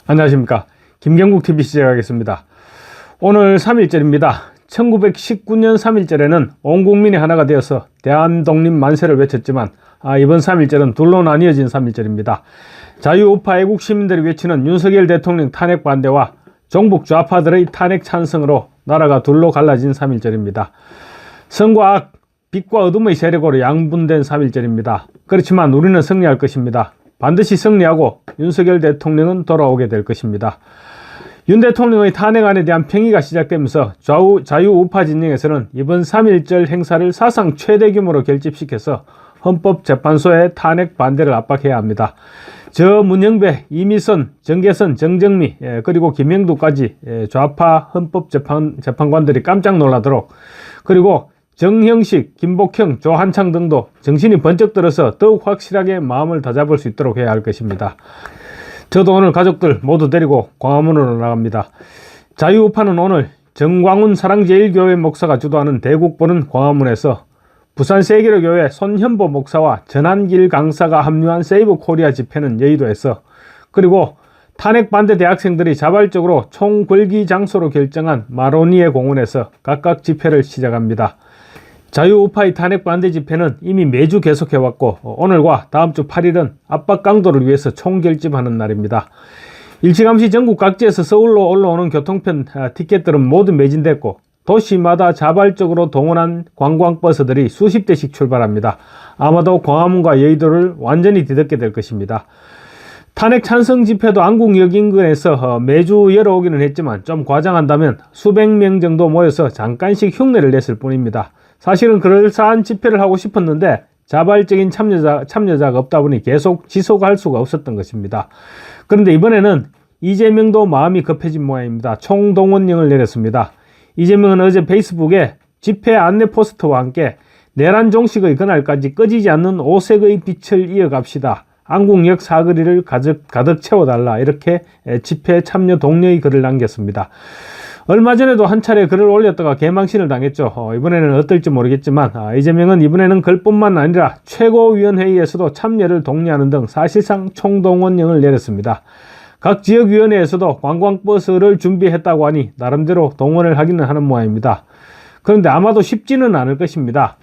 안녕하십니까. 김경국TV 시작하겠습니다. 오늘 3.1절입니다. 1919년 3.1절에는 온 국민이 하나가 되어서 대한독립 만세를 외쳤지만 이번 3.1절은 둘로 나뉘어진 3.1절입니다. 자유우파 애국 시민들이 외치는 윤석열 대통령 탄핵 반대와 종북 좌파들의 탄핵 찬성으로 나라가 둘로 갈라진 3.1절입니다. 선과 악, 빛과 어둠의 세력으로 양분된 3.1절입니다. 그렇지만 우리는 승리할 것입니다. 반드시 승리하고 윤석열 대통령은 돌아오게 될 것입니다. 윤 대통령의 탄핵안에 대한 평의가 시작되면서 자유우파 진영에서는 이번 3.1절 행사를 사상 최대 규모로 결집시켜서 헌법재판소의 탄핵 반대를 압박해야 합니다. 저 문영배, 이미선, 정계선, 정정미 그리고 김영두까지 좌파 헌법재판관들이 깜짝 놀라도록, 그리고 정형식, 김복형, 조한창 등도 정신이 번쩍 들어서 더욱 확실하게 마음을 다잡을 수 있도록 해야 할 것입니다. 저도 오늘 가족들 모두 데리고 광화문으로 나갑니다. 자유우파는 오늘 정광훈 사랑제일교회 목사가 주도하는 대국보는 광화문에서 부산 세계로교회 손현보 목사와 전한길 강사가 합류한 세이브 코리아 집회는 여의도에서, 그리고 탄핵 반대 대학생들이 자발적으로 총 걸기 장소로 결정한 마로니에 공원에서 각각 집회를 시작합니다. 자유우파의 탄핵 반대 집회는 이미 매주 계속해왔고 오늘과 다음 주 8일은 압박 강도를 위해서 총결집하는 날입니다. 일찌감치 전국 각지에서 서울로 올라오는 교통편 티켓들은 모두 매진됐고 도시마다 자발적으로 동원한 관광버스들이 수십 대씩 출발합니다. 아마도 광화문과 여의도를 완전히 뒤덮게 될 것입니다. 탄핵 찬성 집회도 안국역 인근에서 매주 열어오기는 했지만 좀 과장한다면 수백 명 정도 모여서 잠깐씩 흉내를 냈을 뿐입니다. 사실은 그럴싸한 집회를 하고 싶었는데 자발적인 참여자가 없다 보니 계속 지속할 수가 없었던 것입니다. 그런데 이번에는 이재명도 마음이 급해진 모양입니다. 총동원령을 내렸습니다. 이재명은 어제 페이스북에 집회 안내 포스터와 함께 내란 종식의 그날까지 꺼지지 않는 오색의 빛을 이어갑시다. 안국역 사거리를 가득 채워달라. 이렇게 집회 참여 독려의 글을 남겼습니다. 얼마 전에도 한 차례 글을 올렸다가 개망신을 당했죠. 이번에는 어떨지 모르겠지만 이재명은 이번에는 글뿐만 아니라 최고위원회의에서도 참여를 독려하는 등 사실상 총동원령을 내렸습니다. 각 지역위원회에서도 관광버스를 준비했다고 하니 나름대로 동원을 하기는 하는 모양입니다. 그런데 아마도 쉽지는 않을 것입니다.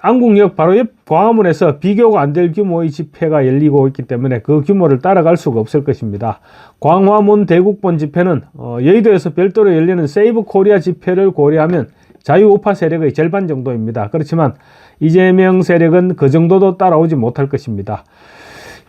안국역 바로 옆 광화문에서 비교가 안 될 규모의 집회가 열리고 있기 때문에 그 규모를 따라갈 수가 없을 것입니다. 광화문 대국본 집회는 여의도에서 별도로 열리는 세이브 코리아 집회를 고려하면 자유우파 세력의 절반 정도입니다. 그렇지만 이재명 세력은 그 정도도 따라오지 못할 것입니다.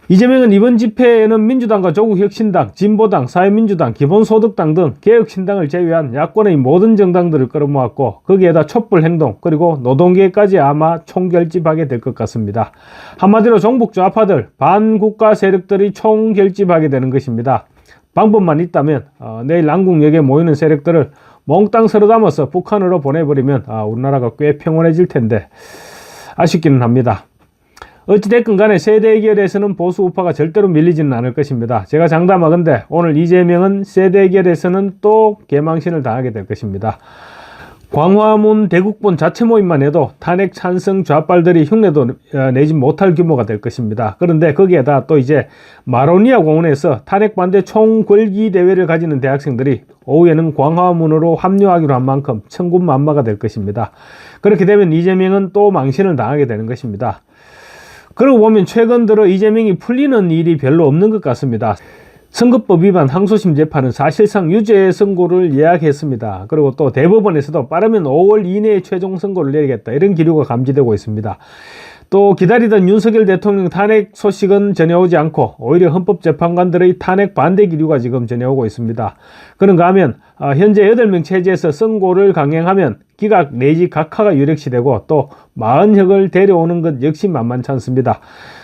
이재명은 이번 집회에는 민주당과 조국혁신당, 진보당, 사회민주당, 기본소득당 등 개혁신당을 제외한 야권의 모든 정당들을 끌어모았고 거기에다 촛불행동 그리고 노동계까지 아마 총결집하게 될 것 같습니다. 한마디로 종북 좌파들, 반국가 세력들이 총결집하게 되는 것입니다. 방법만 있다면 내일 안국역에 모이는 세력들을 몽땅 서로 담아서 북한으로 보내버리면 우리나라가 꽤 평온해질 텐데 아쉽기는 합니다. 어찌됐건 간에 세대결에서는 보수 우파가 절대로 밀리지는 않을 것입니다. 제가 장담하건대 오늘 이재명은 세대결에서는 또 개망신을 당하게 될 것입니다. 광화문 대국본 자체 모임만 해도 탄핵 찬성 좌빨들이 흉내도 내지 못할 규모가 될 것입니다. 그런데 거기에다 또 이제 마로니아 공원에서 탄핵 반대 총궐기 대회를 가지는 대학생들이 오후에는 광화문으로 합류하기로 한 만큼 천군만마가 될 것입니다. 그렇게 되면 이재명은 또 망신을 당하게 되는 것입니다. 그러고 보면 최근 들어 이재명이 풀리는 일이 별로 없는 것 같습니다. 선거법 위반 항소심 재판은 사실상 유죄 선고를 예약했습니다. 그리고 또 대법원에서도 빠르면 5월 이내에 최종 선고를 내리겠다 이런 기류가 감지되고 있습니다. 또 기다리던 윤석열 대통령 탄핵 소식은 전해오지 않고 오히려 헌법재판관들의 탄핵 반대 기류가 지금 전해오고 있습니다. 그런가 하면 현재 8명 체제에서 선고를 강행하면 기각 내지 각하가 유력시되고 또 마흔혁을 데려오는 것 역시 만만치 않습니다.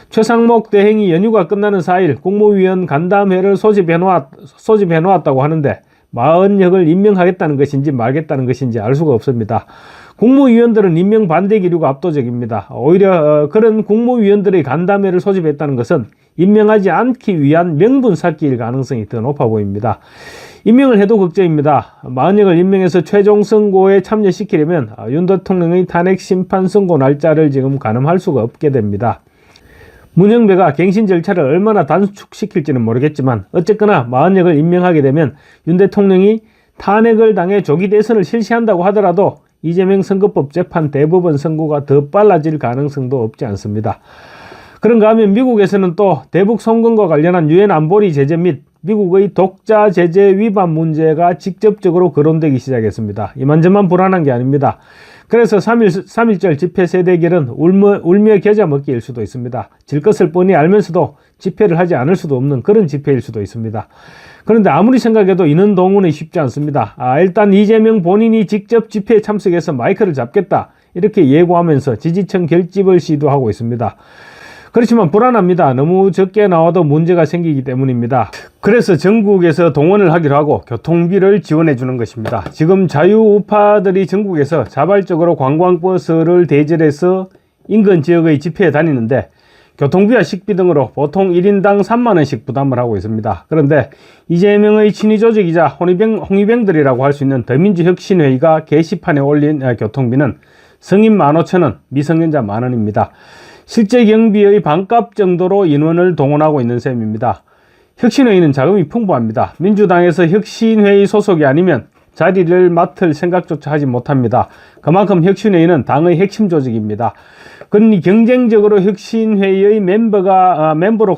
최상목 대행이 연휴가 끝나는 4일 국무위원 간담회를 소집해놓았다고 하는데 마흔혁을 임명하겠다는 것인지 말겠다는 것인지 알 수가 없습니다. 국무위원들은 임명 반대 기류가 압도적입니다. 오히려 그런 국무위원들의 간담회를 소집했다는 것은 임명하지 않기 위한 명분 쌓기일 가능성이 더 높아 보입니다. 임명을 해도 걱정입니다. 만약을 임명해서 최종 선고에 참여시키려면 윤 대통령의 탄핵 심판 선고 날짜를 지금 가늠할 수가 없게 됩니다. 문영배가 갱신 절차를 얼마나 단축시킬지는 모르겠지만 어쨌거나 만약을 임명하게 되면 윤 대통령이 탄핵을 당해 조기 대선을 실시한다고 하더라도 이재명 선거법 재판 대법원 선고가 더 빨라질 가능성도 없지 않습니다. 그런가 하면 미국에서는 또 대북 송금과 관련한 유엔 안보리 제재 및 미국의 독자 제재 위반 문제가 직접적으로 거론되기 시작했습니다. 이만저만 불안한 게 아닙니다. 그래서 3.1절 집회 세대결은 울며 겨자 먹기일 수도 있습니다. 질 것을 뻔히 알면서도 집회를 하지 않을 수도 없는 그런 집회일 수도 있습니다. 그런데 아무리 생각해도 인원 동원은 쉽지 않습니다. 일단 이재명 본인이 직접 집회에 참석해서 마이크를 잡겠다 이렇게 예고하면서 지지층 결집을 시도하고 있습니다. 그렇지만 불안합니다. 너무 적게 나와도 문제가 생기기 때문입니다. 그래서 전국에서 동원을 하기로 하고 교통비를 지원해 주는 것입니다. 지금 자유우파들이 전국에서 자발적으로 관광버스를 대절해서 인근 지역의 집회에 다니는데 교통비와 식비 등으로 보통 1인당 3만원씩 부담을 하고 있습니다. 그런데 이재명의 친위조직이자 홍위병들이라고 할 수 있는 더민주혁신회의가 게시판에 올린 교통비는 성인 15,000원, 미성년자 만원입니다. 실제 경비의 반값 정도로 인원을 동원하고 있는 셈입니다. 혁신회의는 자금이 풍부합니다. 민주당에서 혁신회의 소속이 아니면 자리를 맡을 생각조차 하지 못합니다. 그만큼 혁신회의는 당의 핵심 조직입니다. 그러니 경쟁적으로 혁신회의의 멤버로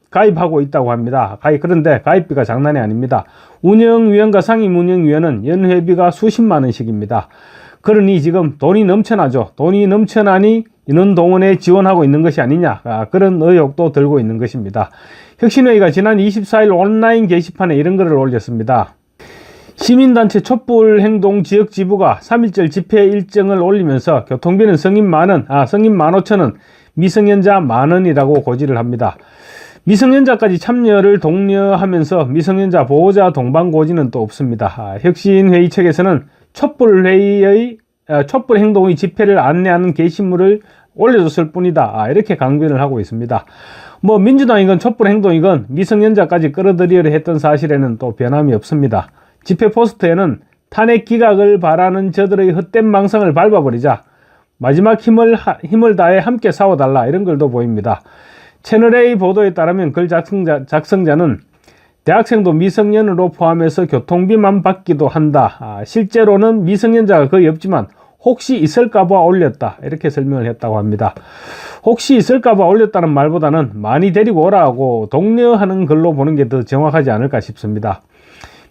가입하고 있다고 합니다. 그런데 가입비가 장난이 아닙니다. 운영위원과 상임운영위원은 연회비가 수십만 원씩입니다. 그러니 지금 돈이 넘쳐나죠. 돈이 넘쳐나니 인원 동원에 지원하고 있는 것이 아니냐, 그런 의혹도 들고 있는 것입니다. 혁신회의가 지난 24일 온라인 게시판에 이런 글을 올렸습니다. 시민단체 촛불행동 지역지부가 3.1절 집회 일정을 올리면서 교통비는 성인 15,000원, 미성년자 만원이라고 고지를 합니다. 미성년자까지 참여를 독려하면서 미성년자 보호자 동반 고지는 또 없습니다. 혁신회의 측에서는 촛불행동의 집회를 안내하는 게시물을 올려줬을 뿐이다, 이렇게 강변을 하고 있습니다. 민주당이건 촛불행동이건 미성년자까지 끌어들이려 했던 사실에는 또 변함이 없습니다. 집회 포스터에는 탄핵 기각을 바라는 저들의 헛된 망상을 밟아버리자, 마지막 힘을 다해 함께 싸워달라, 이런 글도 보입니다. 채널A 보도에 따르면 글 작성자는 대학생도 미성년으로 포함해서 교통비만 받기도 한다. 실제로는 미성년자가 거의 없지만 혹시 있을까봐 올렸다, 이렇게 설명을 했다고 합니다. 혹시 있을까봐 올렸다는 말보다는 많이 데리고 오라고 독려하는 글로 보는 게 더 정확하지 않을까 싶습니다.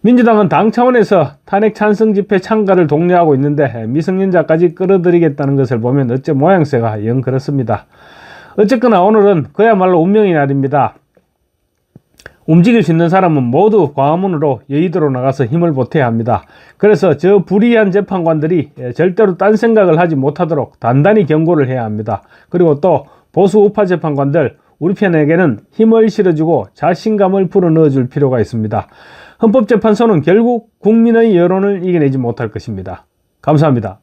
민주당은 당 차원에서 탄핵 찬성 집회 참가를 독려하고 있는데 미성년자까지 끌어들이겠다는 것을 보면 어째 모양새가 영 그렇습니다. 어쨌거나 오늘은 그야말로 운명의 날입니다. 움직일 수 있는 사람은 모두 광화문으로 여의도로 나가서 힘을 보태야 합니다. 그래서 저 불의한 재판관들이 절대로 딴 생각을 하지 못하도록 단단히 경고를 해야 합니다. 그리고 또 보수 우파 재판관들, 우리 편에게는 힘을 실어주고 자신감을 불어넣어줄 필요가 있습니다. 헌법재판소는 결국 국민의 여론을 이겨내지 못할 것입니다. 감사합니다.